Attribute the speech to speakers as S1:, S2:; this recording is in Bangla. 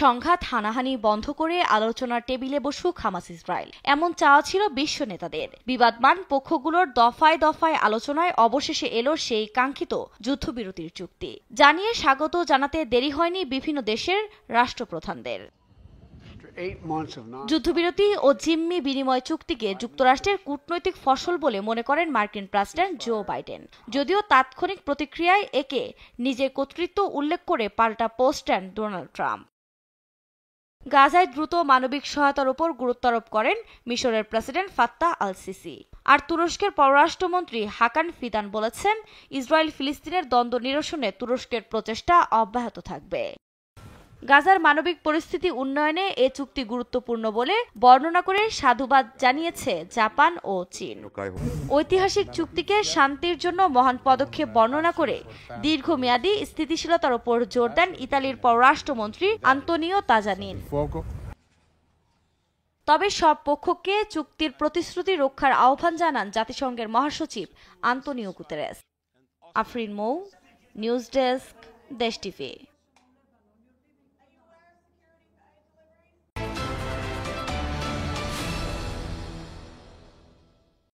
S1: সংঘাত হানাহানি বন্ধ করে আলোচনার টেবিলে বসুক হামাস ইসরায়েল, এমন চাওয়া ছিল বিশ্ব নেতাদের। বিবাদমান পক্ষগুলোর দফায় দফায় আলোচনায় অবশেষে এলো সেই কাঙ্ক্ষিত যুদ্ধবিরতির চুক্তি। জানিয়ে স্বাগত জানাতে দেরি হয়নি বিভিন্ন দেশের রাষ্ট্রপ্রধানদের। যুদ্ধবিরতি ও জিম্মি বিনিময় চুক্তিকে যুক্তরাষ্ট্রের কূটনৈতিক ফসল বলে মনে করেন মার্কিন প্রেসিডেন্ট জো বাইডেন। যদিও তাৎক্ষণিক প্রতিক্রিয়ায় একে নিজের কর্তৃত্ব উল্লেখ করে পাল্টা পোস্ট দেন ডোনাল্ড ট্রাম্প। গাজায় দ্রুত মানবিক সহায়তার উপর গুরুত্ব আরোপ করেন মিশরের প্রেসিডেন্ট ফাত্তাহ আল সিসি। আর তুরস্কের পররাষ্ট্রমন্ত্রী হাকান ফিদান বলেছেন, ইসরায়েল ফিলিস্তিনের দ্বন্দ্ব নিরসনে তুরস্কের প্রচেষ্টা অব্যাহত থাকবে। গাজার মানবিক পরিস্থিতি উন্নয়নে এ চুক্তি গুরুত্বপূর্ণ বলে বর্ণনা করে সাধুবাদ জানিয়েছে জাপান ও চীন। ঐতিহাসিক চুক্তিকে শান্তির জন্য মহান পদক্ষেপ বর্ণনা করে দীর্ঘমেয়াদী স্থিতিশীলতার উপর জোর দেন ইতালির পররাষ্ট্রমন্ত্রী আন্তোনিও তাজানিন। তবে সব পক্ষকে চুক্তির প্রতিশ্রুতি রক্ষার আহ্বান জানান জাতিসংঘের মহাসচিব আন্তোনিও গুতেরেস। আফরিন মৌ, নিউজ ডেস্ক, দেশ টিভি।